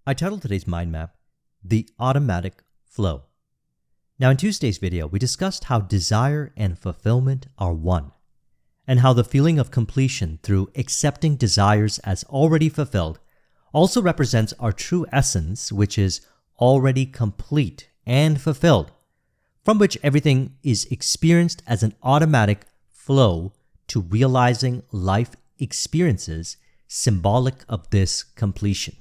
I titled today's mind map, The Automatic Flow. Now in Tuesday's video, we discussed how desire and fulfillment are one, and how the feeling of completion through accepting desires as already fulfilled also represents our true essence, which is already complete and fulfilled, from which everything is experienced as an automatic flow to realizing life experiences symbolic of this completion.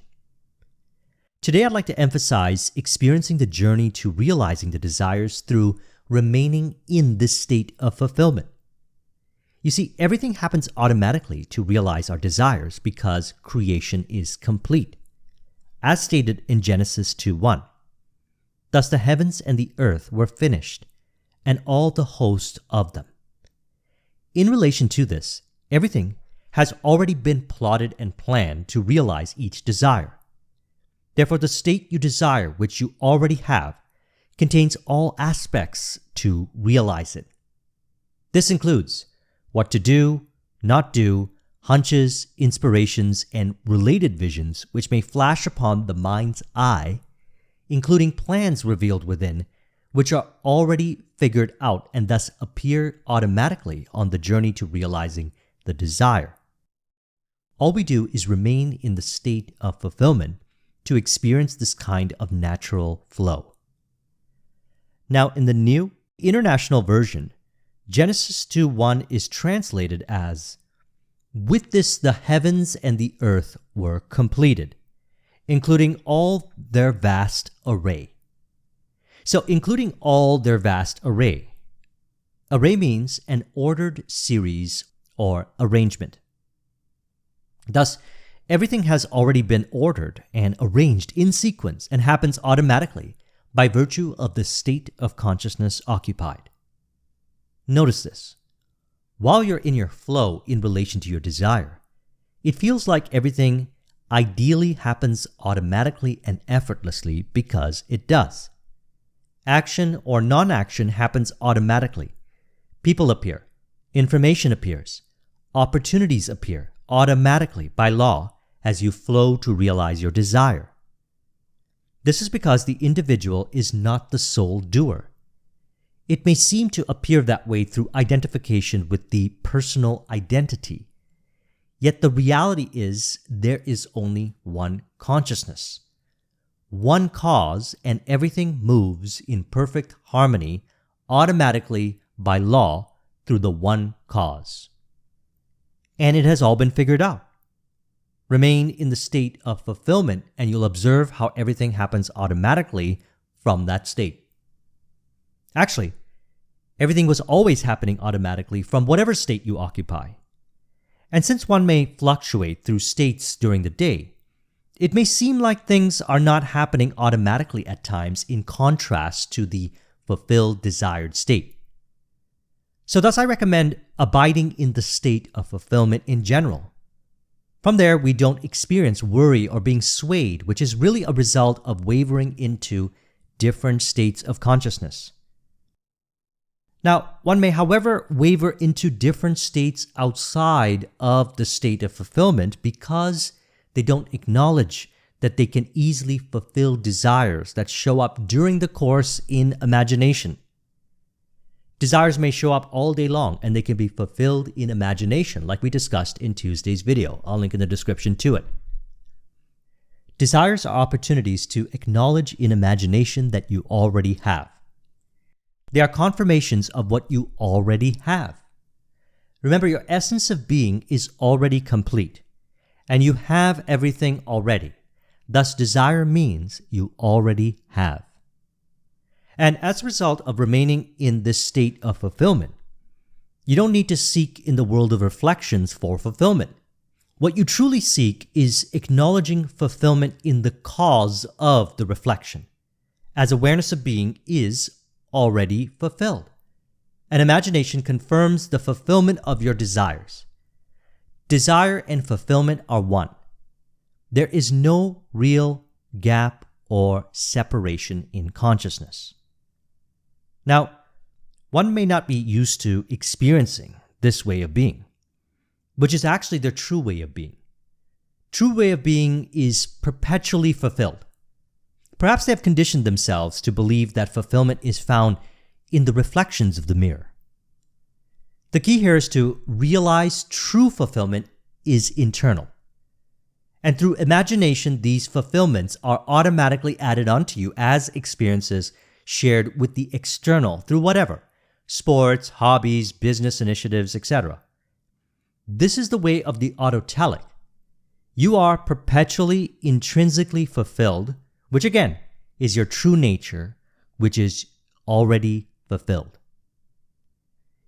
Today, I'd like to emphasize experiencing the journey to realizing the desires through remaining in this state of fulfillment. You see, everything happens automatically to realize our desires because creation is complete. As stated in Genesis 2:1, "Thus the heavens and the earth were finished, and all the host of them." In relation to this, everything has already been plotted and planned to realize each desire. Therefore, the state you desire, which you already have, contains all aspects to realize it. This includes what to do, not do, hunches, inspirations, and related visions which may flash upon the mind's eye, including plans revealed within, which are already figured out and thus appear automatically on the journey to realizing the desire. All we do is remain in the state of fulfillment to experience this kind of natural flow. Now, in the New International Version, Genesis 2:1 is translated as, "With this the heavens and the earth were completed, including all their vast array." So, including all their vast array. Array means an ordered series or arrangement. Thus, everything has already been ordered and arranged in sequence and happens automatically by virtue of the state of consciousness occupied. Notice this. While you're in your flow in relation to your desire, it feels like everything ideally happens automatically and effortlessly because it does. Action or non-action happens automatically. People appear, information appears, opportunities appear automatically by law as you flow to realize your desire. This is because the individual is not the sole doer. It may seem to appear that way through identification with the personal identity, yet the reality is there is only one consciousness, one cause, and everything moves in perfect harmony automatically by law through the one cause. And it has all been figured out. Remain in the state of fulfillment and you'll observe how everything happens automatically from that state. Actually, everything was always happening automatically from whatever state you occupy. And since one may fluctuate through states during the day, it may seem like things are not happening automatically at times in contrast to the fulfilled desired state. So thus I recommend abiding in the state of fulfillment in general. From there, we don't experience worry or being swayed, which is really a result of wavering into different states of consciousness. Now, one may, however, waver into different states outside of the state of fulfillment because they don't acknowledge that they can easily fulfill desires that show up during the course in imagination. Desires may show up all day long and they can be fulfilled in imagination, like we discussed in Tuesday's video. I'll link in the description to it. Desires are opportunities to acknowledge in imagination that you already have. They are confirmations of what you already have. Remember, your essence of being is already complete, and you have everything already. Thus, desire means you already have. And as a result of remaining in this state of fulfillment, you don't need to seek in the world of reflections for fulfillment. What you truly seek is acknowledging fulfillment in the cause of the reflection, as awareness of being is already fulfilled. And imagination confirms the fulfillment of your desires. Desire and fulfillment are one. There is no real gap or separation in consciousness. Now, one may not be used to experiencing this way of being, which is actually the true way of being. true way of being is perpetually fulfilled. Perhaps they have conditioned themselves to believe that fulfillment is found in the reflections of the mirror. The key here is to realize true fulfillment is internal. And through imagination, these fulfillments are automatically added onto you as experiences shared with the external through whatever, sports, hobbies, business initiatives, etc. This is the way of the autotelic. You are perpetually intrinsically fulfilled, which again is your true nature, which is already fulfilled.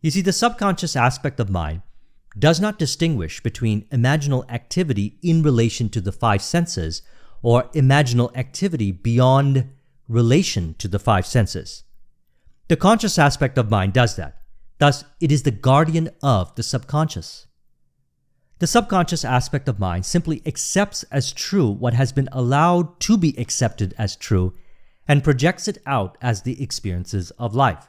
You see, the subconscious aspect of mind does not distinguish between imaginal activity in relation to the five senses or imaginal activity beyond relation to the five senses. The conscious aspect of mind does that. Thus, it is the guardian of the subconscious. The subconscious aspect of mind simply accepts as true what has been allowed to be accepted as true and projects it out as the experiences of life.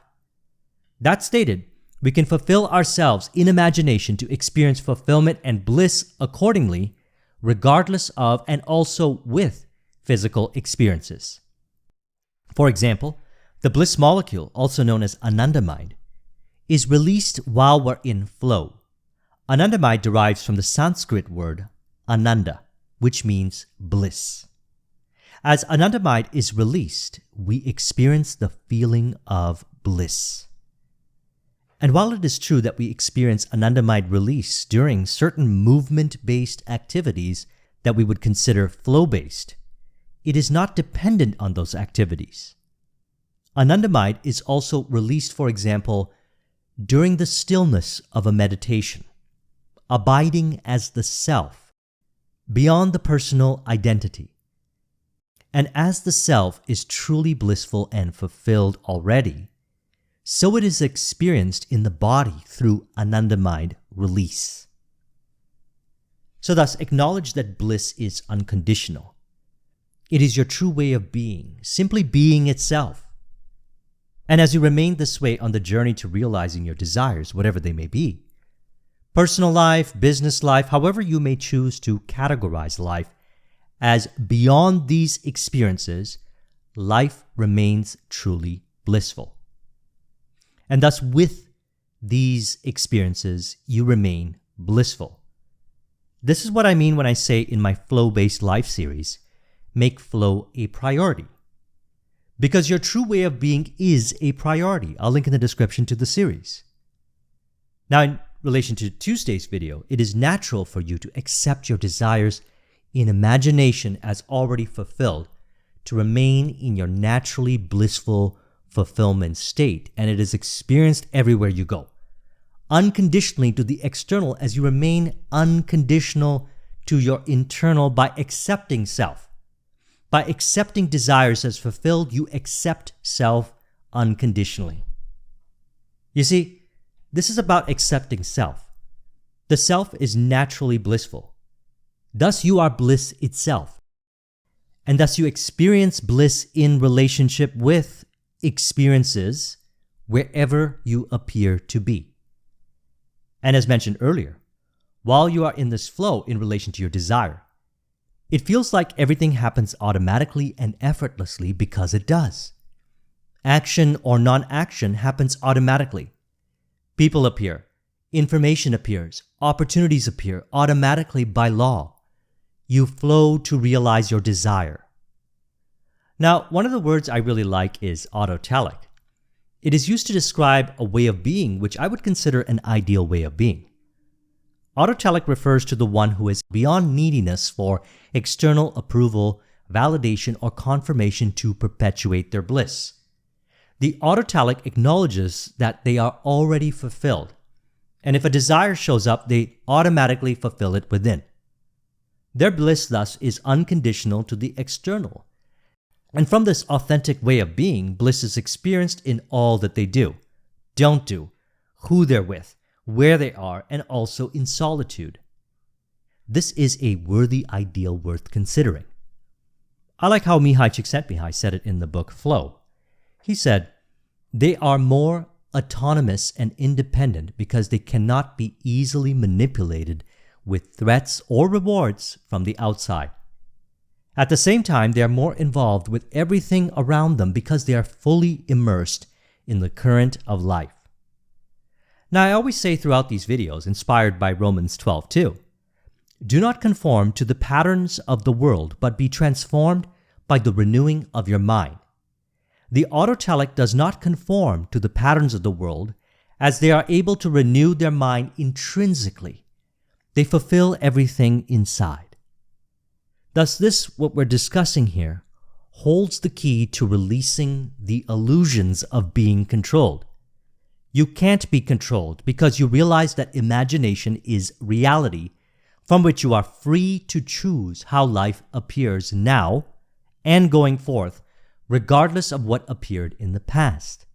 That stated, we can fulfill ourselves in imagination to experience fulfillment and bliss accordingly, regardless of and also with physical experiences. For example, the bliss molecule, also known as anandamide, is released while we're in flow. Anandamide derives from the Sanskrit word ananda, which means bliss. As anandamide is released, we experience the feeling of bliss. And while it is true that we experience anandamide release during certain movement-based activities that we would consider flow-based, it is not dependent on those activities. Anandamide is also released, for example, during the stillness of a meditation, abiding as the self, beyond the personal identity. And as the self is truly blissful and fulfilled already, so it is experienced in the body through anandamide release. So thus, acknowledge that bliss is unconditional. It is your true way of being, simply being itself. And as you remain this way on the journey to realizing your desires, whatever they may be, personal life, business life, however you may choose to categorize life, as beyond these experiences, life remains truly blissful. And thus, with these experiences, you remain blissful. This is what I mean when I say in my flow-based life series, make flow a priority. Because your true way of being is a priority. I'll link in the description to the series. Now, in relation to Tuesday's video, it is natural for you to accept your desires in imagination as already fulfilled, to remain in your naturally blissful fulfillment state, and it is experienced everywhere you go, unconditionally to the external as you remain unconditional to your internal by accepting self. By accepting desires as fulfilled, you accept self unconditionally. You see, this is about accepting self. The self is naturally blissful. Thus, you are bliss itself. And thus, you experience bliss in relationship with experiences wherever you appear to be. And as mentioned earlier, while you are in this flow in relation to your desire, it feels like everything happens automatically and effortlessly because it does. Action or non-action happens automatically. People appear, information appears, opportunities appear automatically by law. You flow to realize your desire. Now, one of the words I really like is autotelic. It is used to describe a way of being which I would consider an ideal way of being. Autotelic refers to the one who is beyond neediness for external approval, validation, or confirmation to perpetuate their bliss. The autotelic acknowledges that they are already fulfilled, and if a desire shows up, they automatically fulfill it within. Their bliss, thus, is unconditional to the external. And from this authentic way of being, bliss is experienced in all that they do, don't do, who they're with, where they are, and also in solitude. This is a worthy ideal worth considering. I like how Mihaly Csikszentmihalyi said it in the book Flow. He said, "They are more autonomous and independent because they cannot be easily manipulated with threats or rewards from the outside. At the same time, they are more involved with everything around them because they are fully immersed in the current of life. Now, I always say throughout these videos, inspired by Romans 12:2, do not conform to the patterns of the world, but be transformed by the renewing of your mind. The autotelic does not conform to the patterns of the world, as they are able to renew their mind intrinsically. They fulfill everything inside. Thus, what we're discussing here, holds the key to releasing the illusions of being controlled. You can't be controlled because you realize that imagination is reality, from which you are free to choose how life appears now and going forth, regardless of what appeared in the past.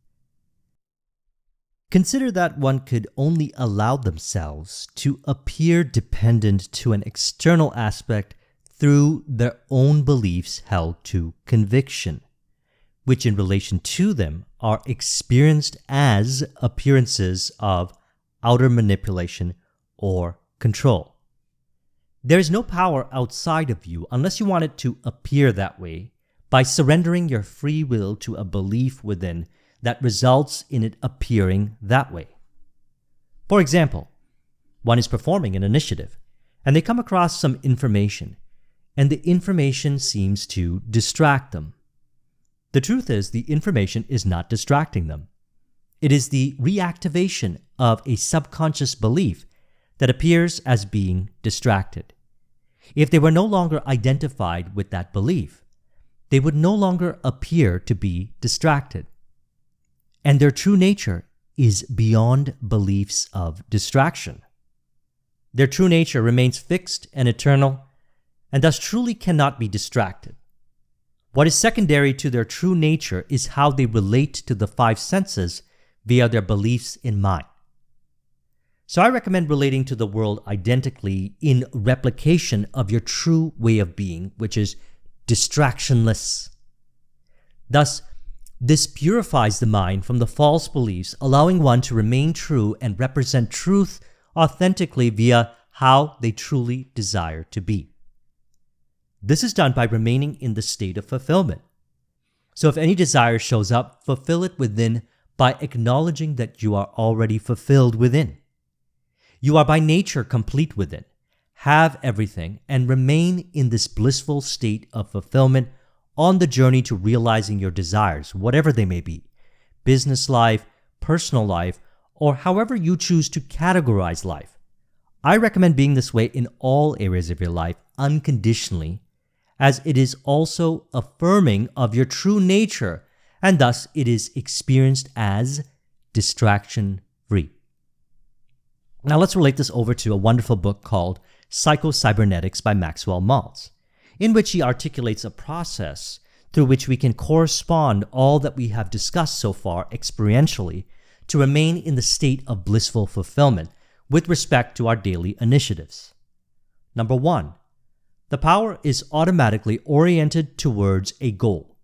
Consider that one could only allow themselves to appear dependent to an external aspect through their own beliefs held to conviction, which in relation to them are experienced as appearances of outer manipulation or control. There is no power outside of you unless you want it to appear that way by surrendering your free will to a belief within that results in it appearing that way. For example, one is performing an initiative and they come across some information, and the information seems to distract them. The truth is, the information is not distracting them. It is the reactivation of a subconscious belief that appears as being distracted. If they were no longer identified with that belief, they would no longer appear to be distracted. And their true nature is beyond beliefs of distraction. Their true nature remains fixed and eternal, and thus truly cannot be distracted. What is secondary to their true nature is how they relate to the five senses via their beliefs in mind. So I recommend relating to the world identically in replication of your true way of being, which is distractionless. Thus, this purifies the mind from the false beliefs, allowing one to remain true and represent truth authentically via how they truly desire to be. This is done by remaining in the state of fulfillment. So if any desire shows up, fulfill it within by acknowledging that you are already fulfilled within. You are by nature complete within, have everything, and remain in this blissful state of fulfillment on the journey to realizing your desires, whatever they may be, business life, personal life, or however you choose to categorize life. I recommend being this way in all areas of your life unconditionally, as it is also affirming of your true nature, and thus it is experienced as distraction-free. Now let's relate this over to a wonderful book called Psycho-Cybernetics by Maxwell Maltz, in which he articulates a process through which we can correspond all that we have discussed so far experientially to remain in the state of blissful fulfillment with respect to our daily initiatives. Number 1, the power is automatically oriented towards a goal.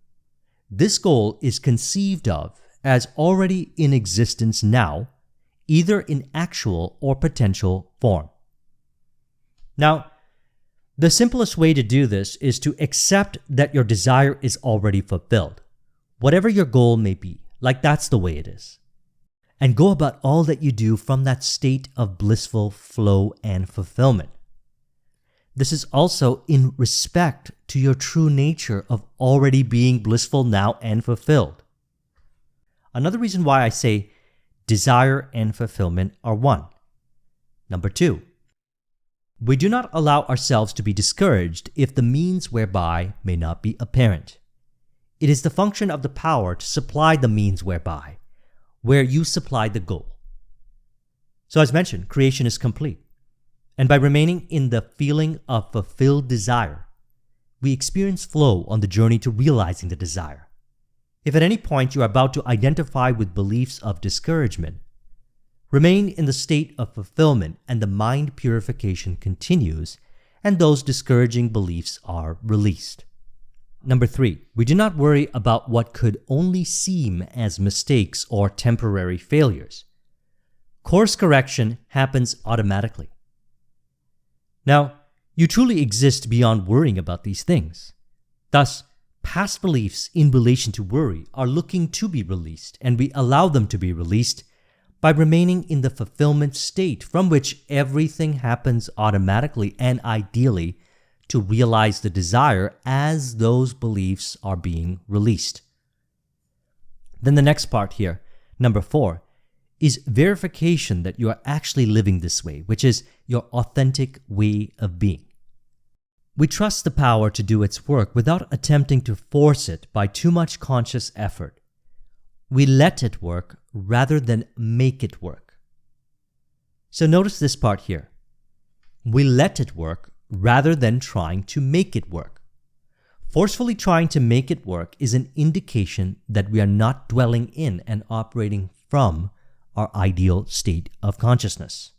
This goal is conceived of as already in existence now, either in actual or potential form. Now, the simplest way to do this is to accept that your desire is already fulfilled, whatever your goal may be, like that's the way it is, and go about all that you do from that state of blissful flow and fulfillment. This is also in respect to your true nature of already being blissful now and fulfilled. Another reason why I say desire and fulfillment are one. Number 2, we do not allow ourselves to be discouraged if the means whereby may not be apparent. It is the function of the power to supply the means whereby, where you supply the goal. So as mentioned, creation is complete. And by remaining in the feeling of fulfilled desire, we experience flow on the journey to realizing the desire. If at any point you are about to identify with beliefs of discouragement, remain in the state of fulfillment and the mind purification continues, and those discouraging beliefs are released. Number 3, we do not worry about what could only seem as mistakes or temporary failures. Course correction happens automatically. Now, you truly exist beyond worrying about these things. Thus, past beliefs in relation to worry are looking to be released, and we allow them to be released by remaining in the fulfillment state from which everything happens automatically and ideally to realize the desire as those beliefs are being released. Then the next part here, number 4, is verification that you are actually living this way, which is your authentic way of being. We trust the power to do its work without attempting to force it by too much conscious effort. We let it work rather than make it work. So notice this part here. We let it work rather than trying to make it work. Forcefully trying to make it work is an indication that we are not dwelling in and operating from our ideal state of consciousness.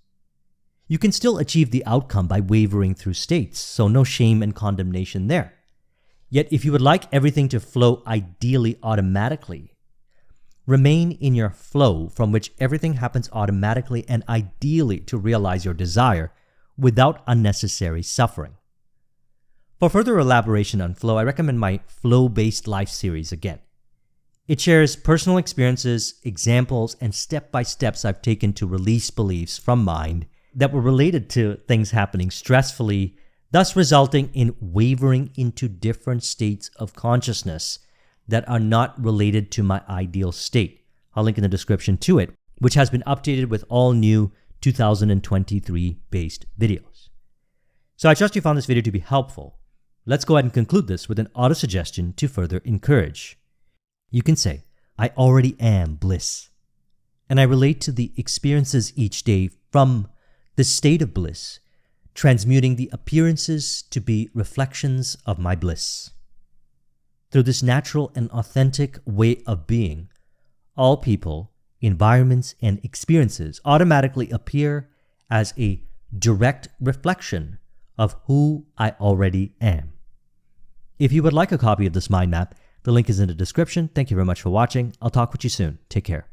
You can still achieve the outcome by wavering through states, so no shame and condemnation there. Yet if you would like everything to flow ideally automatically, remain in your flow from which everything happens automatically and ideally to realize your desire without unnecessary suffering. For further elaboration on flow, I recommend my Flow-Based Life series again. It shares personal experiences, examples, and step-by-steps I've taken to release beliefs from mind that were related to things happening stressfully, thus resulting in wavering into different states of consciousness that are not related to my ideal state. I'll link in the description to it, which has been updated with all new 2023 based videos. So I trust you found this video to be helpful. Let's go ahead and conclude this with an auto-suggestion to further encourage. You can say, I already am bliss, and I relate to the experiences each day from the state of bliss, transmuting the appearances to be reflections of my bliss. Through this natural and authentic way of being, all people, environments, and experiences automatically appear as a direct reflection of who I already am. If you would like a copy of this mind map, the link is in the description. Thank you very much for watching. I'll talk with you soon. Take care.